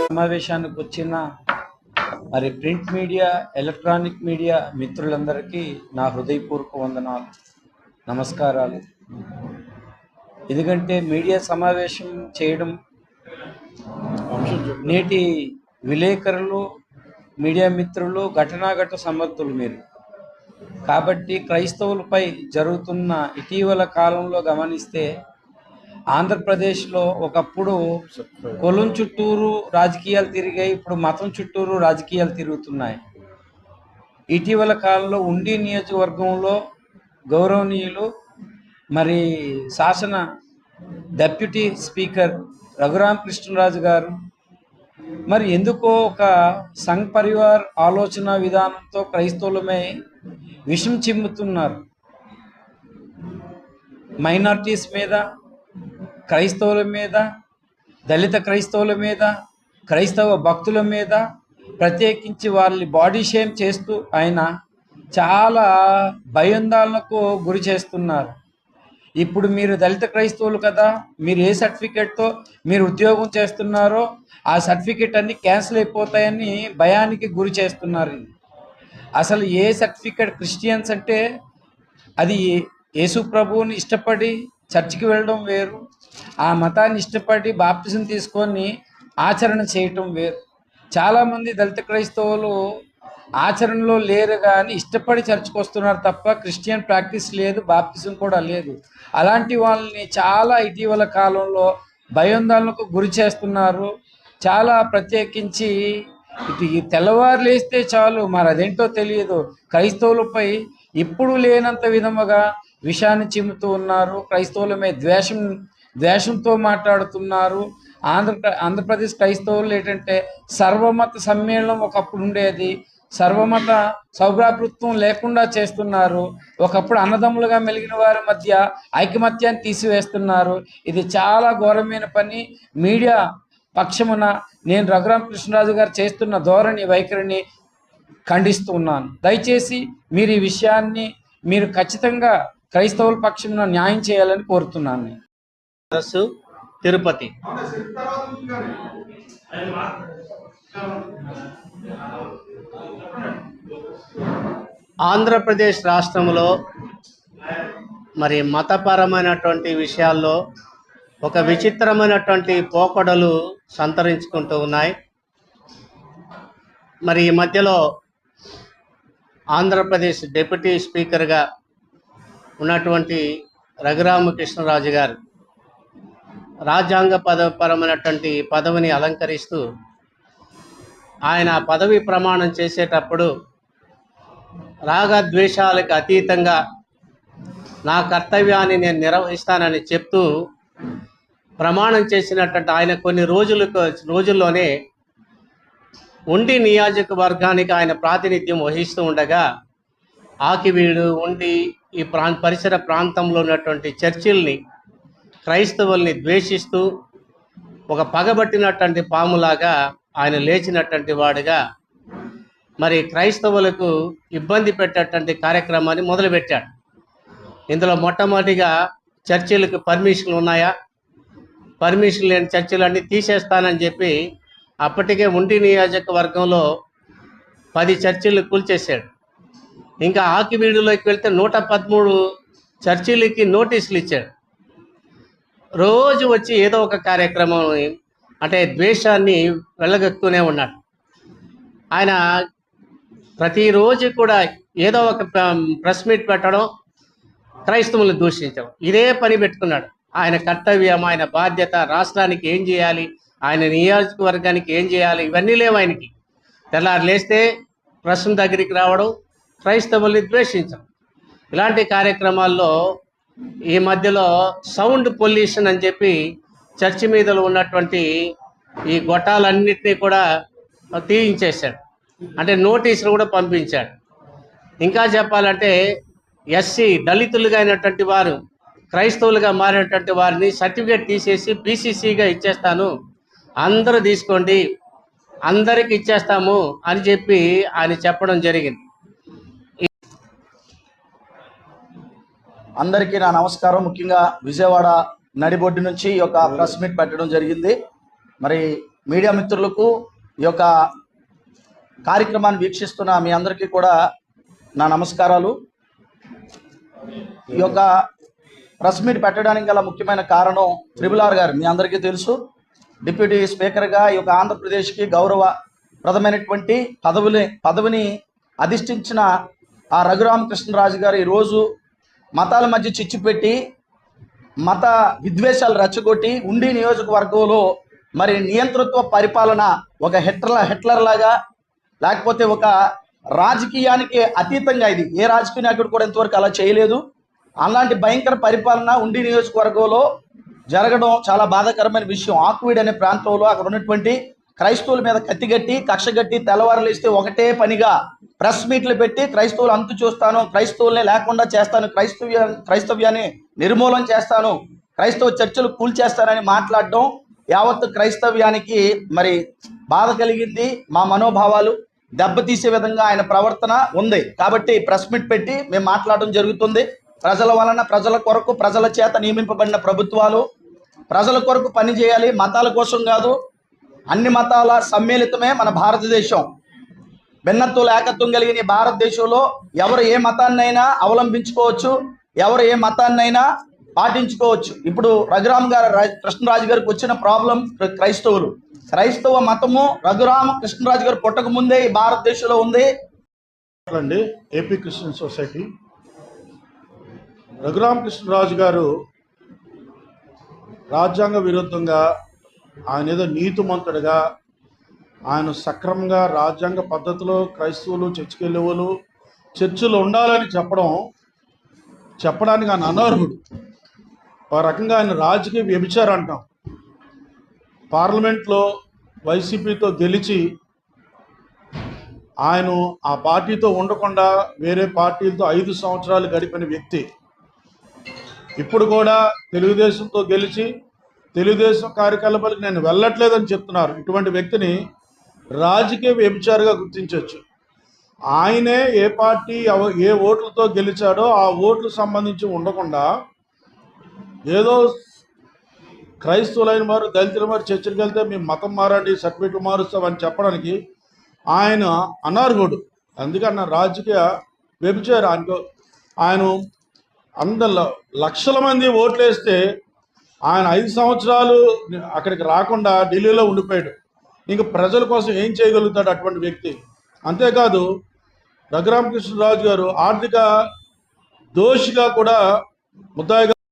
సమావేశానికి వచ్చిన మరి ప్రింట్ మీడియా, ఎలక్ట్రానిక్ మీడియా మిత్రులందరికీ నా హృదయపూర్వక వందనాలు, నమస్కారాలు. ఎందుకంటే మీడియా సమావేశం చేయడం నేటి విలేకరులు, మీడియా మిత్రులు ఘటనాఘట సమర్థులు మీరు. కాబట్టి క్రైస్తవులపై జరుగుతున్న ఇటీవల కాలంలో గమనిస్తే ఆంధ్రప్రదేశ్లో ఒకప్పుడు కులం చుట్టూరు రాజకీయాలు తిరిగాయి, ఇప్పుడు మతం చుట్టూరు రాజకీయాలు తిరుగుతున్నాయి. ఇటీవల కాలంలో ఉండి నియోజకవర్గంలో గౌరవనీయులు మరి శాసన డెప్యూటీ స్పీకర్ రఘురామకృష్ణరాజు గారు మరి ఎందుకో ఒక సంఘ్ పరివార్ ఆలోచన విధానంతో క్రైస్తవులమే విషం చిమ్ముతున్నారు. మైనారిటీస్ మీద, క్రైస్తవుల మీద, దళిత క్రైస్తవుల మీద, క్రైస్తవ భక్తుల మీద ప్రత్యేకించి వాళ్ళని బాడీ షేమ్ చేస్తూ ఆయన చాలా భయాందోళనకు గురి చేస్తున్నారు. ఇప్పుడు మీరు దళిత క్రైస్తవులు కదా, మీరు ఏ సర్టిఫికేట్తో మీరు ఉద్యోగం చేస్తున్నారో ఆ సర్టిఫికేట్ అన్ని క్యాన్సిల్ అయిపోతాయని భయానికి గురి చేస్తున్నారు. అసలు ఏ సర్టిఫికేట్, క్రిస్టియన్స్ అంటే అది యేసు ప్రభువుని ఇష్టపడి చర్చికి వెళ్ళడం వేరు, ఆ మతాన్ని ఇష్టపడి బాప్తిజం తీసుకొని ఆచరణ చేయటం వేరు. చాలామంది దళిత క్రైస్తవులు ఆచరణలో లేరు కానీ ఇష్టపడి చర్చికి వస్తున్నారు తప్ప క్రిస్టియన్ ప్రాక్టీస్ లేదు, బాప్తిజం కూడా లేదు. అలాంటి వాళ్ళని చాలా ఇటీవల కాలంలో భయాందోళనకు గురి చేస్తున్నారు. చాలా ప్రత్యేకించి ఇటు ఈ తెల్లవారు లేస్తే చాలు మరి అదేంటో తెలియదు, క్రైస్తవులపై ఇప్పుడు లేనంత విధముగా విషాన్ని చిమ్ముతూ ఉన్నారు. క్రైస్తవుల మీద ద్వేషంతో మాట్లాడుతున్నారు. ఆంధ్రప్రదేశ్ క్రైస్తవులు ఏంటంటే సర్వమత సమ్మేళనం ఒకప్పుడు ఉండేది, సర్వమత సౌభ్రాతృత్వం లేకుండా చేస్తున్నారు. ఒకప్పుడు అన్నదమ్ములుగా మెలిగిన వారి మధ్య ఐకమత్యాన్ని తీసివేస్తున్నారు. ఇది చాలా ఘోరమైన పని. మీడియా పక్షమున నేను రఘురామకృష్ణరాజు గారు చేస్తున్న ధోరణి, వైఖరిని ఖండిస్తూ ఉన్నాను. దయచేసి మీరు ఈ విషయాన్ని మీరు ఖచ్చితంగా క్రైస్తవుల పక్షమున న్యాయం చేయాలని కోరుతున్నాను. తిరుపతి ఆంధ్రప్రదేశ్ రాష్ట్రంలో మరి మతపరమైనటువంటి విషయాల్లో ఒక విచిత్రమైనటువంటి పోకడలు సంతరించుకుంటూ ఉన్నాయి. మరి ఈ మధ్యలో ఆంధ్రప్రదేశ్ డిప్యూటీ స్పీకర్గా ఉన్నటువంటి రఘురామకృష్ణరాజు గారు రాజ్యాంగ పరమైనటువంటి పదవిని అలంకరిస్తూ ఆయన పదవి ప్రమాణం చేసేటప్పుడు రాగద్వేషాలకు అతీతంగా నా కర్తవ్యాన్ని నేను నిర్వహిస్తానని చెప్తూ ప్రమాణం చేసినటువంటి ఆయన కొన్ని రోజుల్లోనే ఉండి నియోజకవర్గానికి ఆయన ప్రాతినిధ్యం వహిస్తూ ఉండగా ఆకివీడు, ఉండి ఈ పరిసర ప్రాంతంలో ఉన్నటువంటి చర్చిల్ని, క్రైస్తవుల్ని ద్వేషిస్తూ ఒక పగబట్టినటువంటి పాములాగా ఆయన లేచినటువంటి వాడుగా మరి క్రైస్తవులకు ఇబ్బంది పెట్టేటువంటి కార్యక్రమాన్ని మొదలుపెట్టాడు. ఇందులో మొట్టమొదటిగా చర్చిలకు పర్మిషన్లు ఉన్నాయా, పర్మిషన్ లేని చర్చిలన్నీ తీసేస్తానని చెప్పి అప్పటికే ఉండి నియోజకవర్గంలో 10 చర్చిలు కూల్చేశాడు. ఇంకా ఆకివీడులోకి వెళ్తే 113 చర్చిలకి నోటీసులు ఇచ్చాడు. రోజు వచ్చి ఏదో ఒక కార్యక్రమం అంటే ద్వేషాన్ని వెళ్ళగక్కుతూనే ఉన్నాడు. ఆయన ప్రతిరోజు కూడా ఏదో ఒక ప్రెస్ మీట్ పెట్టడం, క్రైస్తవులను దూషించడం, ఇదే పని పెట్టుకున్నాడు. ఆయన కర్తవ్యం, ఆయన బాధ్యత, రాష్ట్రానికి ఏం చేయాలి, ఆయన నియోజకవర్గానికి ఏం చేయాలి, ఇవన్నీ లేవు ఆయనకి. తెల్లారు లేస్తే ప్రశ్న దగ్గరికి రావడం, క్రైస్తవుల్ని ద్వేషించడం, ఇలాంటి కార్యక్రమాల్లో ఈ మధ్యలో సౌండ్ పొల్యూషన్ అని చెప్పి చర్చి మీదలో ఉన్నటువంటి ఈ గొట్టాలన్నింటినీ కూడా తీయించేశాడు. అంటే నోటీసులు కూడా పంపించాడు. ఇంకా చెప్పాలంటే ఎస్సీ దళితులుగా అయినటువంటి వారు క్రైస్తవులుగా మారినటువంటి వారిని సర్టిఫికేట్ తీసేసి బీసీసీగా ఇచ్చేస్తాను, అందరూ తీసుకోండి, అందరికి ఇచ్చేస్తాము అని చెప్పి ఆయన చెప్పడం జరిగింది. అందరికీ నా నమస్కారం. ముఖ్యంగా విజయవాడ నడిబొడ్డు నుంచి ఒక ప్రెస్ మీట్ పెట్టడం జరిగింది. మరి మీడియా మిత్రులకు ఈ యొక్క కార్యక్రమాన్ని వీక్షిస్తున్న మీ అందరికీ కూడా నా నమస్కారాలు. ఈ యొక్క ప్రెస్ మీట్ పెట్టడానికి గల ముఖ్యమైన కారణం త్రిబుల్ ఆర్ గారు మీ అందరికీ తెలుసు. డిప్యూటీ స్పీకర్గా ఈ యొక్క ఆంధ్రప్రదేశ్కి గౌరవప్రదమైనటువంటి పదవిని అధిష్ఠించిన ఆ రఘురామకృష్ణరాజు గారు ఈరోజు మతాల మధ్య చిచ్చు పెట్టి మత విద్వేషాలు రెచ్చగొట్టి ఉండి నియోజకవర్గంలో మరి నియంతృత్వ పరిపాలన ఒక హిట్లర్ లాగా, లేకపోతే ఒక రాజకీయానికి అతీతంగా, ఇది ఏ రాజకీయ నాయకుడు కూడా ఇంతవరకు అలా చేయలేదు. అలాంటి భయంకర పరిపాలన ఉండి నియోజకవర్గంలో జరగడం చాలా బాధాకరమైన విషయం. ఆక్వీడ్ అనే ప్రాంతంలో అక్కడ ఉన్నటువంటి క్రైస్తవుల మీద కత్తిగట్టి కక్షగట్టి తెల్లవారులు ఇస్తే ఒకటే పనిగా ప్రెస్ మీట్లు పెట్టి క్రైస్తవులు అంతు చూస్తాను, క్రైస్తవుల్ని లేకుండా చేస్తాను, క్రైస్తవ్యాన్ని నిర్మూలన చేస్తాను, క్రైస్తవ చర్చలు కూల్చేస్తానని మాట్లాడడం యావత్తు క్రైస్తవ్యానికి మరి బాధ కలిగింది. మా మనోభావాలు దెబ్బతీసే విధంగా ఆయన ప్రవర్తన ఉంది. కాబట్టి ప్రెస్ మీట్ పెట్టి మేము మాట్లాడడం జరుగుతుంది. ప్రజల వలన, ప్రజల కొరకు, ప్రజల చేత నియమింపబడిన ప్రభుత్వాలు ప్రజల కొరకు పనిచేయాలి, మతాల కోసం కాదు. అన్ని మతాల సమ్మేళితమే మన భారతదేశం. భిన్నత్వం ఏకత్వం కలిగిన భారతదేశంలో ఎవరు ఏ మతాన్నైనా అవలంబించుకోవచ్చు, ఎవరు ఏ మతాన్నైనా పాటించుకోవచ్చు. ఇప్పుడు కృష్ణరాజు గారికి వచ్చిన ప్రాబ్లం క్రైస్తవ మతము కృష్ణరాజు గారు పుట్టక ముందే ఈ భారతదేశంలో ఉంది. ఏపీ క్రిస్టియన్ సొసైటీ రఘురామకృష్ణరాజు గారు రాజ్యాంగ విరుద్ధంగా, ఆయన ఏదో నీతిమంతుడిగా, ఆయన సక్రమంగా రాజ్యాంగ పద్ధతిలో క్రైస్తవులు చర్చికి వెళ్ళేవాళ్ళు చర్చిలో ఉండాలని చెప్పడానికి ఆయన అనర్హుడు. ఒక రకంగా ఆయన రాజకీయ వ్యభిచారం అంటాం. పార్లమెంట్లో వైసీపీతో గెలిచి ఆయన ఆ పార్టీతో ఉండకుండా వేరే పార్టీలతో 5 సంవత్సరాలు గడిపిన వ్యక్తి. ఇప్పుడు కూడా తెలుగుదేశంతో గెలిచి తెలుగుదేశం కార్యకలాపాలకు నేను వెళ్ళట్లేదని చెప్తున్నారు. ఇటువంటి వ్యక్తిని రాజకీయ వ్యభిచారిగా గుర్తించవచ్చు. ఆయనే ఏ పార్టీ ఏ ఓట్లతో గెలిచాడో ఆ ఓట్లు సంబంధించి ఉండకుండా ఏదో క్రైస్తవులైన వారు, దళితుల వారు చర్చలకు వెళ్తే మేము మతం మారండి, సర్టిఫికెట్లు మారుస్తామని చెప్పడానికి ఆయన అనర్హుడు. అందుకని రాజకీయ వ్యభిచారి. ఆయన లక్షల మంది ఓట్లు వేస్తే ఆయన 5 సంవత్సరాలు అక్కడికి రాకుండా ఢిల్లీలో ఉండిపోయాడు. ఇంక ప్రజల కోసం ఏం చేయగలుగుతాడు అటువంటి వ్యక్తి? అంతేకాదు రఘురామకృష్ణరాజు గారు ఆర్థిక దోషిగా కూడా ముద్దాయిగా